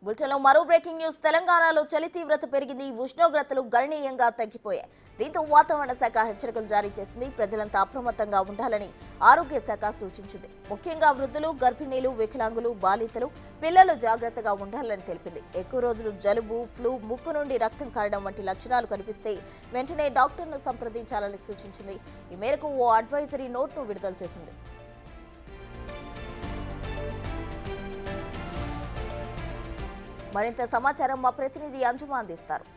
బులెటిన్లో మరో breaking news. తెలంగాణలో చలి తీవ్రత పెరిగింది. ఉష్ణోగ్రతలు గణనీయంగా తగ్గిపోయాయి. దీంతో వాతావరణ శాఖ హెచ్చరికలు జారీ చేసింది. ప్రజలంతా అప్రమత్తంగా ఉండాలని ఆరోగ్య శాఖ సూచించింది. ముఖ్యంగా వృద్ధులు, గర్భిణీలు, వికలాంగులు, బాలింతలు, పిల్లలు జాగ్రత్తగా ఉండాలని తెలిపింది. ఎక్కువ రోజులు జలుబు, ఫ్లూ, ముక్కు నుండి రక్తం కారడం వంటి లక్షణాలు కనిపిస్తే వెంటనే డాక్టర్ను సంప్రదించాలని సూచించింది. ఈ మేరకు ఓ అడ్వైజరీ నోట్ను విడుదల చేసింది. మరింత సమాచారం మా ప్రతినిధి అంజుమా అందిస్తారు.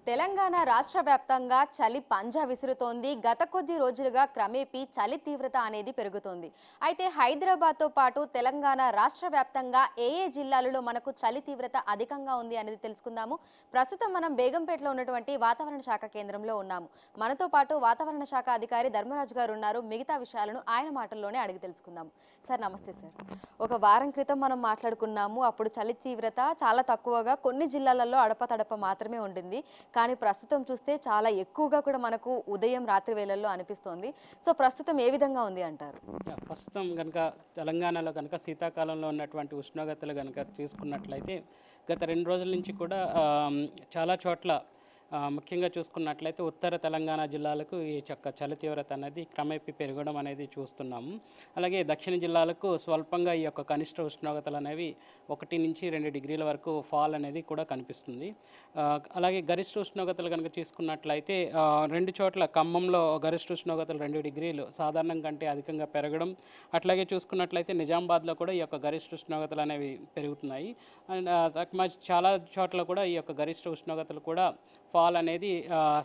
తెలంగాణ రాష్ట్ర వ్యాప్తంగా చలి పంజా విసురుతోంది. గత కొద్ది రోజులుగా క్రమేపీ చలి తీవ్రత అనేది పెరుగుతోంది. అయితే హైదరాబాద్తో పాటు తెలంగాణ రాష్ట్ర వ్యాప్తంగా ఏ జిల్లాలలో మనకు చలి తీవ్రత అధికంగా ఉంది అనేది తెలుసుకుందాము. ప్రస్తుతం మనం బేగంపేటలో ఉన్నటువంటి వాతావరణ శాఖ కేంద్రంలో ఉన్నాము. మనతో పాటు వాతావరణ శాఖ అధికారి ధర్మరాజు గారు ఉన్నారు. మిగతా విషయాలను ఆయన మాటల్లోనే అడిగి తెలుసుకుందాము. సార్ నమస్తే సార్. ఒక వారం క్రితం మనం మాట్లాడుకున్నాము. అప్పుడు చలి తీవ్రత చాలా తక్కువగా కొన్ని జిల్లాలలో అడపతడప మాత్రమే ఉండింది. కానీ ప్రస్తుతం చూస్తే చాలా ఎక్కువగా కూడా మనకు ఉదయం రాత్రి వేళల్లో అనిపిస్తోంది. సో ప్రస్తుతం ఏ విధంగా ఉంది అంటారు? ప్రస్తుతం కనుక తెలంగాణలో కనుక శీతాకాలంలో ఉన్నటువంటి ఉష్ణోగ్రతలు కనుక చూసుకున్నట్లయితే గత 2 రోజుల నుంచి కూడా చాలా చోట్ల ముఖ్యంగా చూసుకున్నట్లయితే ఉత్తర తెలంగాణ జిల్లాలకు ఈ చలి తీవ్రత అనేది క్రమేపీ పెరగడం అనేది చూస్తున్నాము. అలాగే దక్షిణ జిల్లాలకు స్వల్పంగా ఈ యొక్క కనిష్ట ఉష్ణోగ్రతలు అనేవి 1 నుంచి 2 డిగ్రీల వరకు ఫాల్ అనేది కూడా కనిపిస్తుంది. అలాగే గరిష్ట ఉష్ణోగ్రతలు కనుక చూసుకున్నట్లయితే 2 చోట్ల ఖమ్మంలో గరిష్ట ఉష్ణోగ్రతలు 2 డిగ్రీలు సాధారణం కంటే అధికంగా పెరగడం, అట్లాగే చూసుకున్నట్లయితే నిజామాబాద్లో కూడా ఈ యొక్క గరిష్ట ఉష్ణోగ్రతలు అనేవి పెరుగుతున్నాయి. అండ్ చాలా చోట్ల కూడా ఈ యొక్క గరిష్ట ఉష్ణోగ్రతలు కూడా ఫాల్ అనేది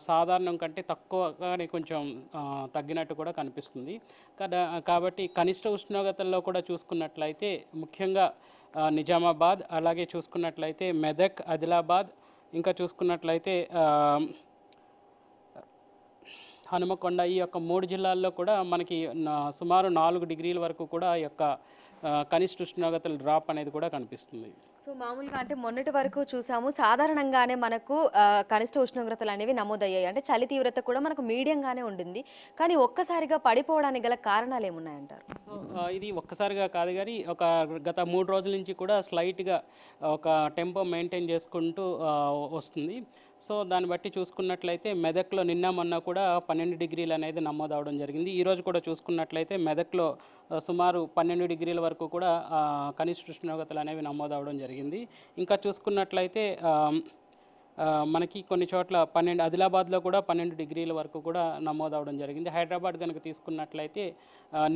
సాధారణం కంటే తక్కువగానే కొంచెం తగ్గినట్టు కూడా కనిపిస్తుంది. కాబట్టి కనిష్ట ఉష్ణోగ్రతల్లో కూడా చూసుకున్నట్లయితే ముఖ్యంగా నిజామాబాద్, అలాగే చూసుకున్నట్లయితే మెదక్, ఆదిలాబాద్, ఇంకా చూసుకున్నట్లయితే హనుమకొండ, ఈ యొక్క 3 జిల్లాల్లో కూడా మనకి సుమారు 4 డిగ్రీల వరకు కూడా ఈ యొక్క కనిష్ట ఉష్ణోగ్రతల డ్రాప్ అనేది కూడా కనిపిస్తుంది. సో మామూలుగా అంటే మొన్నటి వరకు చూసాము సాధారణంగానే మనకు కనిష్ట ఉష్ణోగ్రతలు అనేవి నమోదయ్యాయి. అంటే చలి తీవ్రత కూడా మనకు మీడియంగానే ఉండింది. కానీ ఒక్కసారిగా పడిపోవడానికి గల కారణాలు ఏమున్నాయంటారు? ఇది ఒక్కసారిగా కాదు కానీ గత 3 రోజుల నుంచి కూడా స్లైట్గా ఒక టెంపో మెయింటైన్ చేసుకుంటూ వస్తుంది. సో దాన్ని బట్టి చూసుకున్నట్లయితే మెదక్లో నిన్న మొన్న కూడా 12 డిగ్రీలు అనేది నమోదవడం జరిగింది. ఈరోజు కూడా చూసుకున్నట్లయితే మెదక్లో సుమారు 12 డిగ్రీల వరకు కూడా కనిష్ట ఉష్ణోగ్రతలు అనేవి నమోదవడం జరిగింది. ఇంకా చూసుకున్నట్లయితే మనకి కొన్ని చోట్ల ఆదిలాబాద్లో కూడా 12 డిగ్రీల వరకు కూడా నమోదవడం జరిగింది. హైదరాబాద్ కనుక తీసుకున్నట్లయితే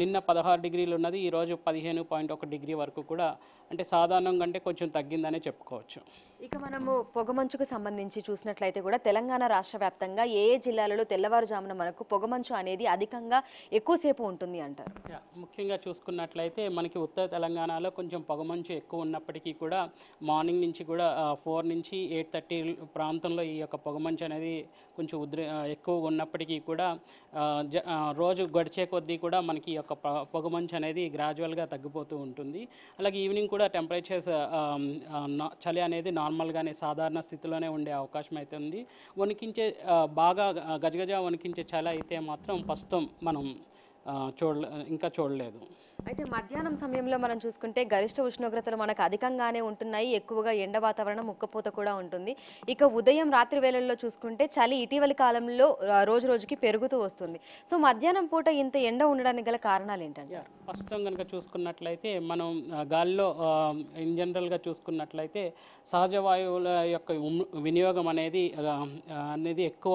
నిన్న 16 డిగ్రీలు ఉన్నది, ఈరోజు 15.1 డిగ్రీ వరకు కూడా, అంటే సాధారణం కంటే కొంచెం తగ్గిందనే చెప్పుకోవచ్చు. ఇక మనము పొగమంచుకు సంబంధించి చూసినట్లయితే కూడా తెలంగాణ రాష్ట్ర వ్యాప్తంగా ఏ జిల్లాలలో తెల్లవారుజామున మనకు పొగమంచు అనేది అధికంగా ఎక్కువసేపు ఉంటుంది అంటారు? ముఖ్యంగా చూసుకున్నట్లయితే మనకి ఉత్తర తెలంగాణలో కొంచెం పొగమంచు ఎక్కువ ఉన్నప్పటికీ కూడా మార్నింగ్ నుంచి కూడా 4 నుంచి 8:30 ప్రాంతంలో ఈ యొక్క పొగమంచు అనేది కొంచెం ఎక్కువగా ఉన్నప్పటికీ కూడా రోజు గడిచే కొద్దీ కూడా మనకి ఈ యొక్క పొగమంచు అనేది గ్రాడ్యువల్గా తగ్గిపోతూ ఉంటుంది. అలాగే ఈవినింగ్ కూడా టెంపరేచర్స్ చలి అనేది నార్మల్గానే సాధారణ స్థితిలోనే ఉండే అవకాశం అయితే ఉంది. బాగా గజగజ వణికించే చలి అయితే మాత్రం ప్రస్తుతం మనం ఇంకా చూడలేదు. అయితే మధ్యాహ్నం సమయంలో మనం చూసుకుంటే గరిష్ట ఉష్ణోగ్రతలు మనకు అధికంగానే ఉంటున్నాయి. ఎక్కువగా ఎండ వాతావరణం, ఉక్కపోత కూడా ఉంటుంది. ఇక ఉదయం రాత్రి వేళల్లో చూసుకుంటే చలి ఇటీవలి కాలంలో రోజు రోజుకి పెరుగుతూ వస్తుంది. సో మధ్యాహ్నం పూట ఇంత ఎండ ఉండడానికి గల కారణాలు ఏంటంటే? ప్రస్తుతం కనుక చూసుకున్నట్లయితే మనం గాలిలో ఇన్ జనరల్గా చూసుకున్నట్లయితే సహజ వాయువుల యొక్క వినియోగం అనేది ఎక్కువ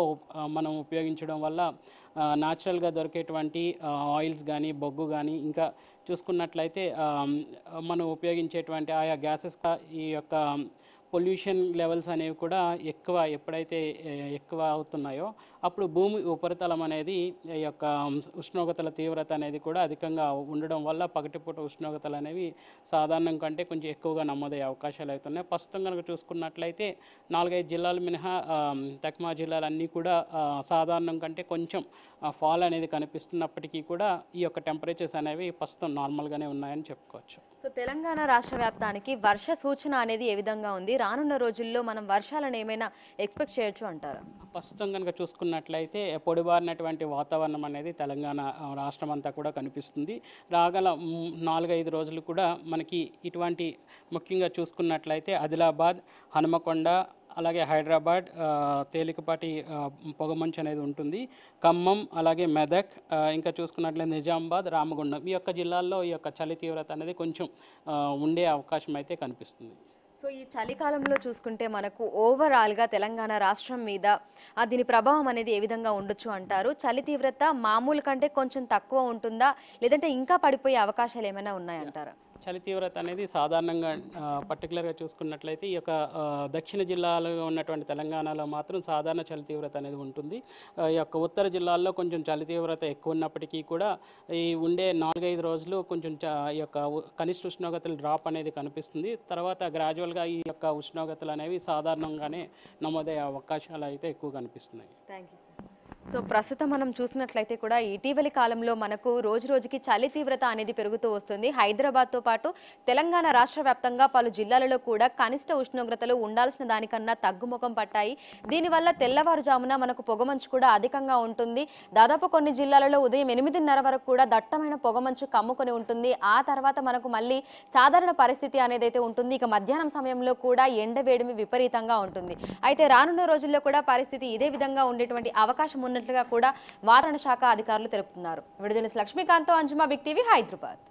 మనం ఉపయోగించడం వల్ల న్యాచురల్గా దొరికేటువంటి ఆయిల్స్ కానీ, బొగ్గు కానీ, ఇంకా చూసుకున్నట్లయితే మనం ఉపయోగించేటువంటి ఆయా గ్యాసెస్ ఈ యొక్క పొల్యూషన్ లెవెల్స్ అనేవి కూడా ఎప్పుడైతే ఎక్కువ అవుతున్నాయో అప్పుడు భూమి ఉపరితలం అనేది ఈ యొక్క ఉష్ణోగ్రతల తీవ్రత అనేది కూడా అధికంగా ఉండడం వల్ల పగటిపూట ఉష్ణోగ్రతలు అనేవి సాధారణం కంటే కొంచెం ఎక్కువగా నమోదయ్యే అవకాశాలు అవుతున్నాయి. ప్రస్తుతం కనుక చూసుకున్నట్లయితే 4-5 జిల్లాలు మినహా తక్మా జిల్లాలన్నీ కూడా సాధారణం కంటే కొంచెం ఫాల్ అనేది కనిపిస్తున్నప్పటికీ కూడా ఈ యొక్క టెంపరేచర్స్ అనేవి ప్రస్తుతం నార్మల్గానే ఉన్నాయని చెప్పుకోవచ్చు. సో తెలంగాణ రాష్ట్ర వ్యాప్తానికి వర్ష సూచన అనేది ఏ విధంగా ఉంది? రానున్న రోజుల్లో మనం వర్షాలను ఏమైనా ఎక్స్పెక్ట్ చేయొచ్చు అంటారా? ప్రస్తుతం కనుక చూసుకున్నట్లయితే పొడిబారినటువంటి వాతావరణం అనేది తెలంగాణ రాష్ట్రం అంతా కూడా కనిపిస్తుంది. రాగల 4-5 రోజులు కూడా మనకి ఇటువంటి ముఖ్యంగా చూసుకున్నట్లయితే ఆదిలాబాద్, హనుమకొండ, అలాగే హైదరాబాద్ తేలికపాటి పొగమంచు అనేది ఉంటుంది. ఖమ్మం, అలాగే మెదక్, ఇంకా చూసుకున్నట్లయితే నిజామాబాద్, రామగుండం ఈ యొక్క జిల్లాల్లో ఈ యొక్క చలి తీవ్రత అనేది కొంచెం ఉండే అవకాశం అయితే కనిపిస్తుంది. సో ఈ చలికాలంలో చూసుకుంటే మనకు ఓవరాల్గా తెలంగాణ రాష్ట్రం మీద దీని ప్రభావం అనేది ఏ విధంగా ఉండొచ్చు అంటారు? చలి తీవ్రత మామూలు కంటే కొంచెం తక్కువ ఉంటుందా, లేదంటే ఇంకా పడిపోయే అవకాశాలు ఏమైనా ఉన్నాయంటారా? చలి తీవ్రత అనేది సాధారణంగా పర్టికులర్గా చూసుకున్నట్లయితే ఈ యొక్క దక్షిణ జిల్లాలో ఉన్నటువంటి తెలంగాణలో మాత్రం సాధారణ చలి తీవ్రత అనేది ఉంటుంది. ఈ యొక్క ఉత్తర జిల్లాల్లో కొంచెం చలి తీవ్రత ఎక్కువ ఉన్నప్పటికీ కూడా ఈ ఉండే 4-5 రోజులు కొంచెం ఈ యొక్క కనిష్ట ఉష్ణోగ్రతలు డ్రాప్ అనేది కనిపిస్తుంది. తర్వాత గ్రాడ్యువల్గా ఈ యొక్క ఉష్ణోగ్రతలు అనేవి సాధారణంగానే నమోదయ్యే అవకాశాలు అయితే ఎక్కువ కనిపిస్తున్నాయి. Thank you sir. సో ప్రస్తుతం మనం చూసినట్లయితే కూడా ఇటీవలి కాలంలో మనకు రోజు రోజుకి చలి తీవ్రత అనేది పెరుగుతూ వస్తుంది. హైదరాబాద్తో పాటు తెలంగాణ రాష్ట్ర వ్యాప్తంగా పలు జిల్లాలలో కూడా కనిష్ట ఉష్ణోగ్రతలు ఉండాల్సిన దానికన్నా తగ్గుముఖం పట్టాయి. దీనివల్ల తెల్లవారుజామున మనకు పొగమంచు కూడా అధికంగా ఉంటుంది. దాదాపు కొన్ని జిల్లాలలో ఉదయం 8:30 వరకు కూడా దట్టమైన పొగమంచు కమ్ముకొని ఉంటుంది. ఆ తర్వాత మనకు మళ్ళీ సాధారణ పరిస్థితి అనేది అయితే ఉంటుంది. ఇక మధ్యాహ్నం సమయంలో కూడా ఎండవేడిమి విపరీతంగా ఉంటుంది. అయితే రానున్న రోజుల్లో కూడా పరిస్థితి ఇదే విధంగా ఉండేటువంటి అవకాశం ఉన్నట్లుగా కూడా వాతావరణ శాఖ అధికారులు తెలుపుతున్నారు. విడుదల లక్ష్మీకాంత్, అంజుమా, బిగ్ టీవీ, హైదరాబాద్.